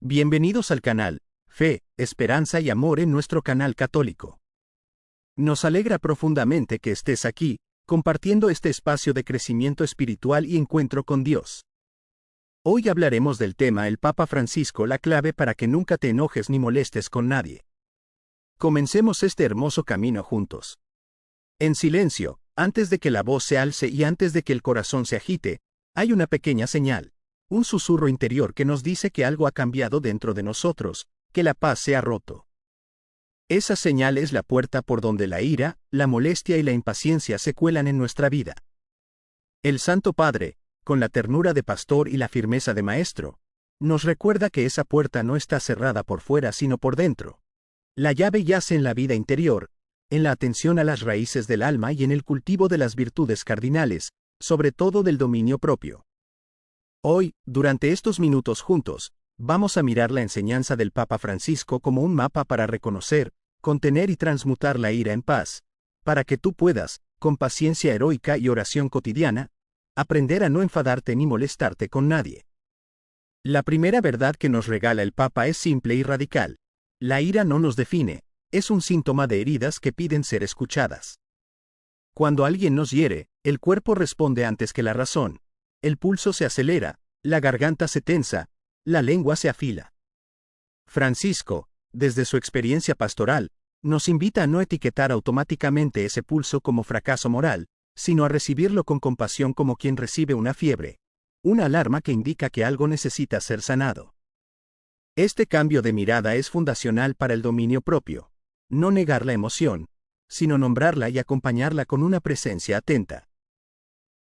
Bienvenidos al canal, Fe, Esperanza y Amor en nuestro canal católico. Nos alegra profundamente que estés aquí, compartiendo este espacio de crecimiento espiritual y encuentro con Dios. Hoy hablaremos del tema El Papa Francisco, la clave para que nunca te enojes ni molestes con nadie. Comencemos este hermoso camino juntos. En silencio, antes de que la voz se alce y antes de que el corazón se agite, hay una pequeña señal. Un susurro interior que nos dice que algo ha cambiado dentro de nosotros, que la paz se ha roto. Esa señal es la puerta por donde la ira, la molestia y la impaciencia se cuelan en nuestra vida. El Santo Padre, con la ternura de pastor y la firmeza de maestro, nos recuerda que esa puerta no está cerrada por fuera sino por dentro. La llave yace en la vida interior, en la atención a las raíces del alma y en el cultivo de las virtudes cardinales, sobre todo del dominio propio. Hoy, durante estos minutos juntos, vamos a mirar la enseñanza del Papa Francisco como un mapa para reconocer, contener y transmutar la ira en paz, para que tú puedas, con paciencia heroica y oración cotidiana, aprender a no enfadarte ni molestarte con nadie. La primera verdad que nos regala el Papa es simple y radical. La ira no nos define, es un síntoma de heridas que piden ser escuchadas. Cuando alguien nos hiere, el cuerpo responde antes que la razón. El pulso se acelera, la garganta se tensa, la lengua se afila. Francisco, desde su experiencia pastoral, nos invita a no etiquetar automáticamente ese pulso como fracaso moral, sino a recibirlo con compasión como quien recibe una fiebre, una alarma que indica que algo necesita ser sanado. Este cambio de mirada es fundacional para el dominio propio. No negar la emoción, sino nombrarla y acompañarla con una presencia atenta.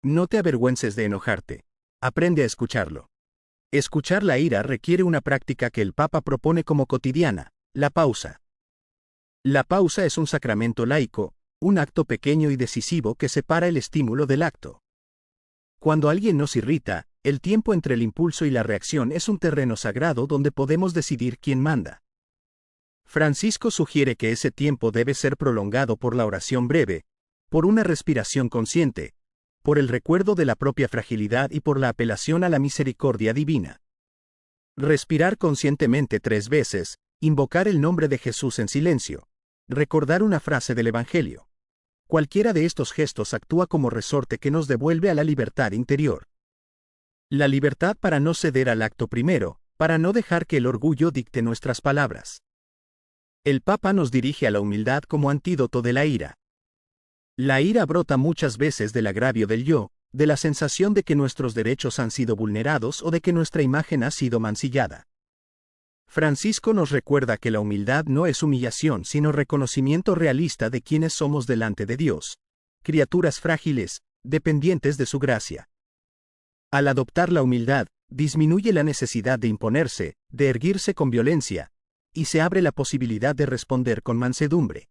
No te avergüences de enojarte. Aprende a escucharlo. Escuchar la ira requiere una práctica que el Papa propone como cotidiana, la pausa. La pausa es un sacramento laico, un acto pequeño y decisivo que separa el estímulo del acto. Cuando alguien nos irrita, el tiempo entre el impulso y la reacción es un terreno sagrado donde podemos decidir quién manda. Francisco sugiere que ese tiempo debe ser prolongado por la oración breve, por una respiración consciente, por el recuerdo de la propia fragilidad y por la apelación a la misericordia divina. Respirar conscientemente 3 veces, invocar el nombre de Jesús en silencio, recordar una frase del Evangelio. Cualquiera de estos gestos actúa como resorte que nos devuelve a la libertad interior. La libertad para no ceder al acto primero, para no dejar que el orgullo dicte nuestras palabras. El Papa nos dirige a la humildad como antídoto de la ira. La ira brota muchas veces del agravio del yo, de la sensación de que nuestros derechos han sido vulnerados o de que nuestra imagen ha sido mancillada. Francisco nos recuerda que la humildad no es humillación sino reconocimiento realista de quienes somos delante de Dios, criaturas frágiles, dependientes de su gracia. Al adoptar la humildad, disminuye la necesidad de imponerse, de erguirse con violencia, y se abre la posibilidad de responder con mansedumbre.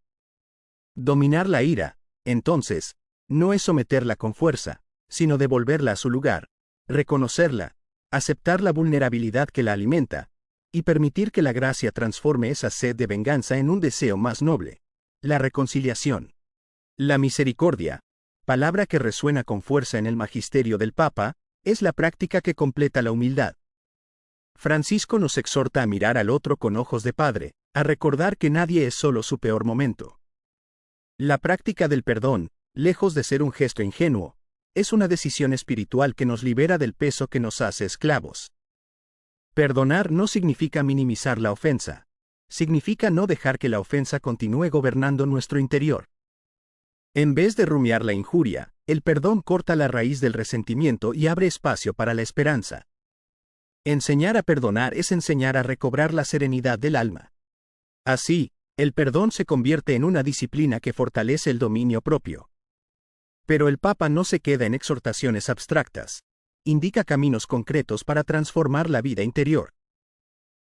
Dominar la ira, entonces, no es someterla con fuerza, sino devolverla a su lugar, reconocerla, aceptar la vulnerabilidad que la alimenta, y permitir que la gracia transforme esa sed de venganza en un deseo más noble, la reconciliación. La misericordia, palabra que resuena con fuerza en el magisterio del Papa, es la práctica que completa la humildad. Francisco nos exhorta a mirar al otro con ojos de padre, a recordar que nadie es solo su peor momento. La práctica del perdón, lejos de ser un gesto ingenuo, es una decisión espiritual que nos libera del peso que nos hace esclavos. Perdonar no significa minimizar la ofensa, significa no dejar que la ofensa continúe gobernando nuestro interior. En vez de rumiar la injuria, el perdón corta la raíz del resentimiento y abre espacio para la esperanza. Enseñar a perdonar es enseñar a recobrar la serenidad del alma. Así, el perdón se convierte en una disciplina que fortalece el dominio propio. Pero el Papa no se queda en exhortaciones abstractas. Indica caminos concretos para transformar la vida interior.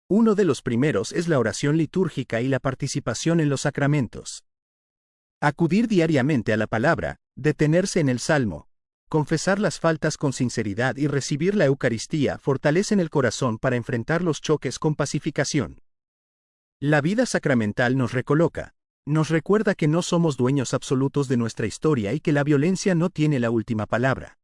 Uno de los primeros es la oración litúrgica y la participación en los sacramentos. Acudir diariamente a la palabra, detenerse en el salmo, confesar las faltas con sinceridad y recibir la Eucaristía fortalecen el corazón para enfrentar los choques con pacificación. La vida sacramental nos recoloca, nos recuerda que no somos dueños absolutos de nuestra historia y que la violencia no tiene la última palabra.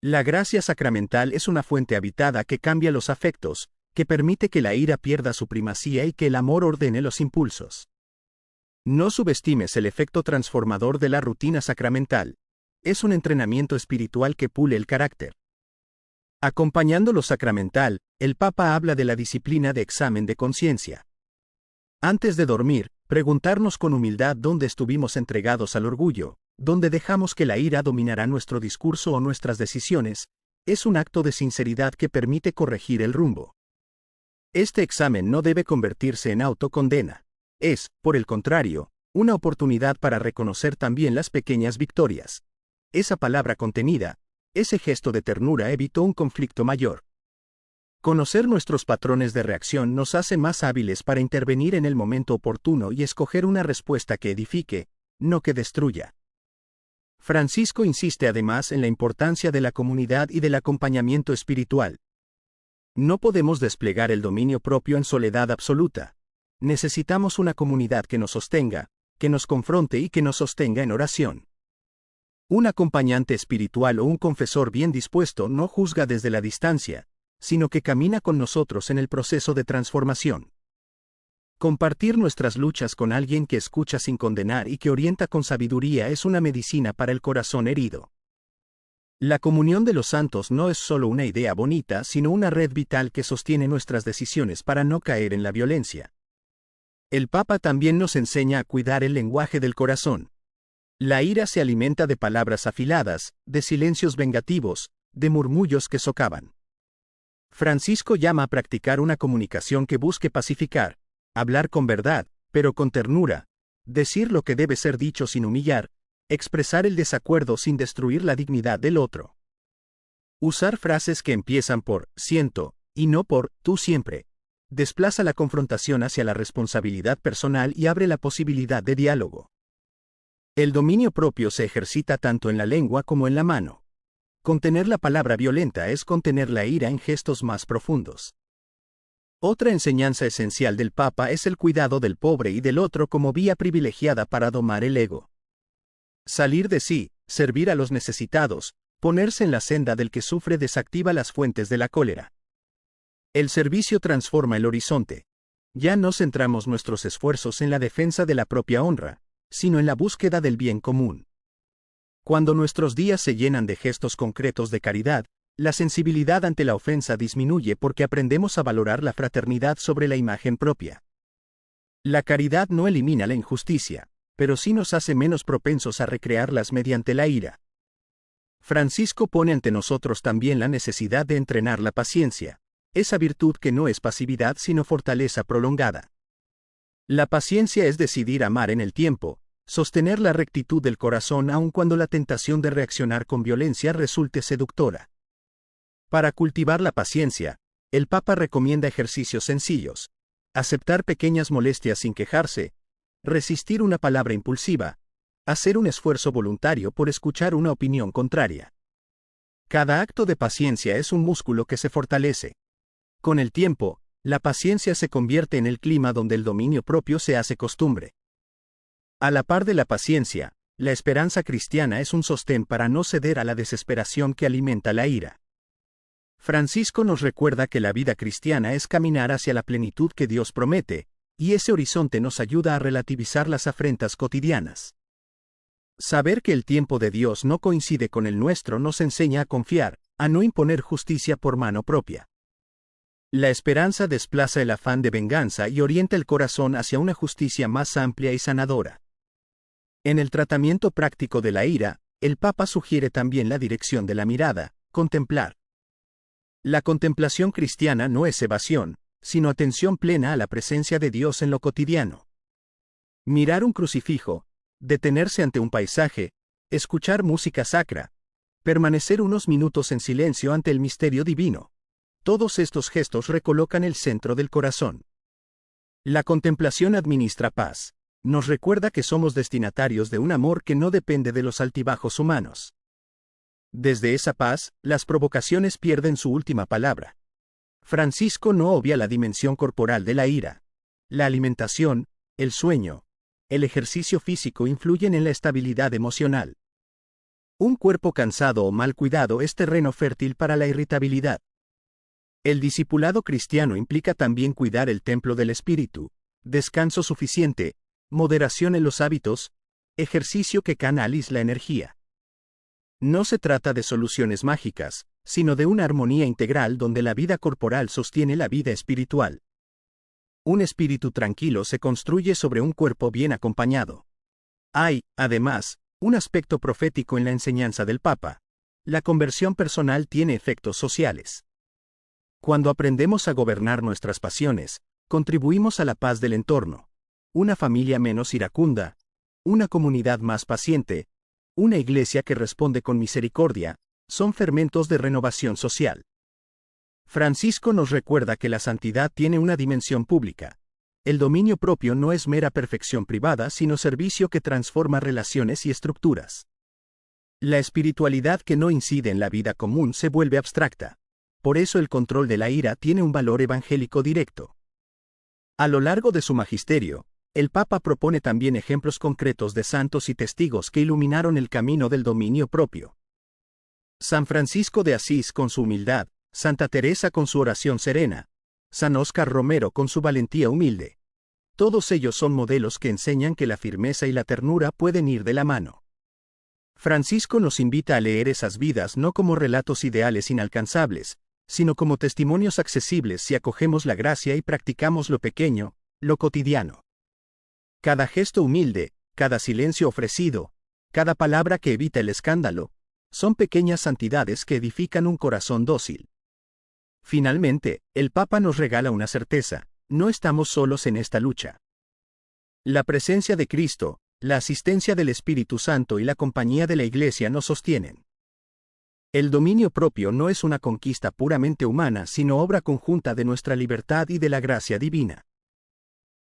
La gracia sacramental es una fuente habitada que cambia los afectos, que permite que la ira pierda su primacía y que el amor ordene los impulsos. No subestimes el efecto transformador de la rutina sacramental. Es un entrenamiento espiritual que pule el carácter. Acompañando lo sacramental, el Papa habla de la disciplina de examen de conciencia. Antes de dormir, preguntarnos con humildad dónde estuvimos entregados al orgullo, dónde dejamos que la ira dominara nuestro discurso o nuestras decisiones, es un acto de sinceridad que permite corregir el rumbo. Este examen no debe convertirse en autocondena. Es, por el contrario, una oportunidad para reconocer también las pequeñas victorias. Esa palabra contenida, ese gesto de ternura evitó un conflicto mayor. Conocer nuestros patrones de reacción nos hace más hábiles para intervenir en el momento oportuno y escoger una respuesta que edifique, no que destruya. Francisco insiste además en la importancia de la comunidad y del acompañamiento espiritual. No podemos desplegar el dominio propio en soledad absoluta. Necesitamos una comunidad que nos sostenga, que nos confronte y que nos sostenga en oración. Un acompañante espiritual o un confesor bien dispuesto no juzga desde la distancia, sino que camina con nosotros en el proceso de transformación. Compartir nuestras luchas con alguien que escucha sin condenar y que orienta con sabiduría es una medicina para el corazón herido. La comunión de los santos no es solo una idea bonita, sino una red vital que sostiene nuestras decisiones para no caer en la violencia. El Papa también nos enseña a cuidar el lenguaje del corazón. La ira se alimenta de palabras afiladas, de silencios vengativos, de murmullos que socavan. Francisco llama a practicar una comunicación que busque pacificar, hablar con verdad, pero con ternura, decir lo que debe ser dicho sin humillar, expresar el desacuerdo sin destruir la dignidad del otro. Usar frases que empiezan por «siento» y no por «tú siempre» desplaza la confrontación hacia la responsabilidad personal y abre la posibilidad de diálogo. El dominio propio se ejercita tanto en la lengua como en la mano. Contener la palabra violenta es contener la ira en gestos más profundos. Otra enseñanza esencial del Papa es el cuidado del pobre y del otro como vía privilegiada para domar el ego. Salir de sí, servir a los necesitados, ponerse en la senda del que sufre desactiva las fuentes de la cólera. El servicio transforma el horizonte. Ya no centramos nuestros esfuerzos en la defensa de la propia honra, sino en la búsqueda del bien común. Cuando nuestros días se llenan de gestos concretos de caridad, la sensibilidad ante la ofensa disminuye porque aprendemos a valorar la fraternidad sobre la imagen propia. La caridad no elimina la injusticia, pero sí nos hace menos propensos a recrearlas mediante la ira. Francisco pone ante nosotros también la necesidad de entrenar la paciencia, esa virtud que no es pasividad sino fortaleza prolongada. La paciencia es decidir amar en el tiempo, sostener la rectitud del corazón aun cuando la tentación de reaccionar con violencia resulte seductora. Para cultivar la paciencia, el Papa recomienda ejercicios sencillos: aceptar pequeñas molestias sin quejarse, resistir una palabra impulsiva, hacer un esfuerzo voluntario por escuchar una opinión contraria. Cada acto de paciencia es un músculo que se fortalece. Con el tiempo, la paciencia se convierte en el clima donde el dominio propio se hace costumbre. A la par de la paciencia, la esperanza cristiana es un sostén para no ceder a la desesperación que alimenta la ira. Francisco nos recuerda que la vida cristiana es caminar hacia la plenitud que Dios promete, y ese horizonte nos ayuda a relativizar las afrentas cotidianas. Saber que el tiempo de Dios no coincide con el nuestro nos enseña a confiar, a no imponer justicia por mano propia. La esperanza desplaza el afán de venganza y orienta el corazón hacia una justicia más amplia y sanadora. En el tratamiento práctico de la ira, el Papa sugiere también la dirección de la mirada: contemplar. La contemplación cristiana no es evasión, sino atención plena a la presencia de Dios en lo cotidiano. Mirar un crucifijo, detenerse ante un paisaje, escuchar música sacra, permanecer unos minutos en silencio ante el misterio divino. Todos estos gestos recolocan el centro del corazón. La contemplación administra paz. Nos recuerda que somos destinatarios de un amor que no depende de los altibajos humanos. Desde esa paz, las provocaciones pierden su última palabra. Francisco no obvia la dimensión corporal de la ira. La alimentación, el sueño, el ejercicio físico influyen en la estabilidad emocional. Un cuerpo cansado o mal cuidado es terreno fértil para la irritabilidad. El discipulado cristiano implica también cuidar el templo del espíritu, descanso suficiente, moderación en los hábitos, ejercicio que canaliza la energía. No se trata de soluciones mágicas, sino de una armonía integral donde la vida corporal sostiene la vida espiritual. Un espíritu tranquilo se construye sobre un cuerpo bien acompañado. Hay, además, un aspecto profético en la enseñanza del Papa. La conversión personal tiene efectos sociales. Cuando aprendemos a gobernar nuestras pasiones, contribuimos a la paz del entorno, una familia menos iracunda, una comunidad más paciente, una iglesia que responde con misericordia, son fermentos de renovación social. Francisco nos recuerda que la santidad tiene una dimensión pública. El dominio propio no es mera perfección privada, sino servicio que transforma relaciones y estructuras. La espiritualidad que no incide en la vida común se vuelve abstracta. Por eso el control de la ira tiene un valor evangélico directo. A lo largo de su magisterio, el Papa propone también ejemplos concretos de santos y testigos que iluminaron el camino del dominio propio. San Francisco de Asís con su humildad, Santa Teresa con su oración serena, San Óscar Romero con su valentía humilde. Todos ellos son modelos que enseñan que la firmeza y la ternura pueden ir de la mano. Francisco nos invita a leer esas vidas no como relatos ideales inalcanzables, sino como testimonios accesibles si acogemos la gracia y practicamos lo pequeño, lo cotidiano. Cada gesto humilde, cada silencio ofrecido, cada palabra que evita el escándalo, son pequeñas santidades que edifican un corazón dócil. Finalmente, el Papa nos regala una certeza: no estamos solos en esta lucha. La presencia de Cristo, la asistencia del Espíritu Santo y la compañía de la Iglesia nos sostienen. El dominio propio no es una conquista puramente humana, sino obra conjunta de nuestra libertad y de la gracia divina.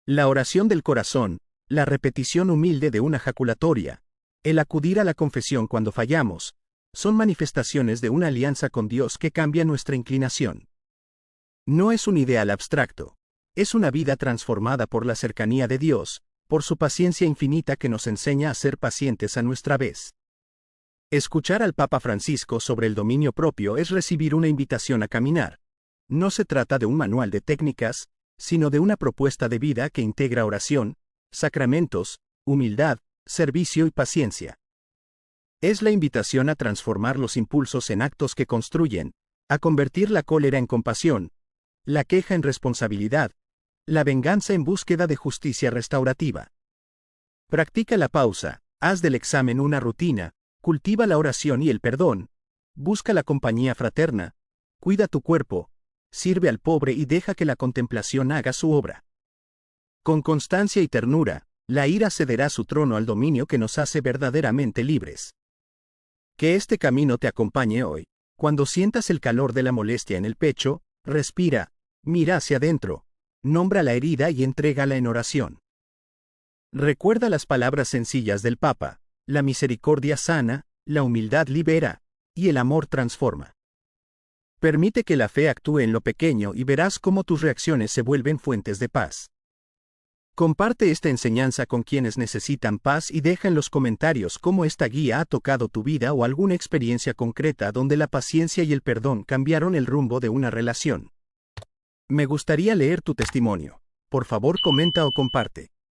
La oración del corazón, la repetición humilde de una jaculatoria, el acudir a la confesión cuando fallamos, son manifestaciones de una alianza con Dios que cambia nuestra inclinación. No es un ideal abstracto, es una vida transformada por la cercanía de Dios, por su paciencia infinita que nos enseña a ser pacientes a nuestra vez. Escuchar al Papa Francisco sobre el dominio propio es recibir una invitación a caminar. No se trata de un manual de técnicas, sino de una propuesta de vida que integra oración, sacramentos, humildad, servicio y paciencia. Es la invitación a transformar los impulsos en actos que construyen, a convertir la cólera en compasión, la queja en responsabilidad, la venganza en búsqueda de justicia restaurativa. Practica la pausa, haz del examen una rutina, cultiva la oración y el perdón, busca la compañía fraterna, cuida tu cuerpo, sirve al pobre y deja que la contemplación haga su obra. Con constancia y ternura, la ira cederá su trono al dominio que nos hace verdaderamente libres. Que este camino te acompañe hoy. Cuando sientas el calor de la molestia en el pecho, respira, mira hacia adentro, nombra la herida y entrégala en oración. Recuerda las palabras sencillas del Papa: la misericordia sana, la humildad libera, y el amor transforma. Permite que la fe actúe en lo pequeño y verás cómo tus reacciones se vuelven fuentes de paz. Comparte esta enseñanza con quienes necesitan paz y deja en los comentarios cómo esta guía ha tocado tu vida o alguna experiencia concreta donde la paciencia y el perdón cambiaron el rumbo de una relación. Me gustaría leer tu testimonio. Por favor, comenta o comparte.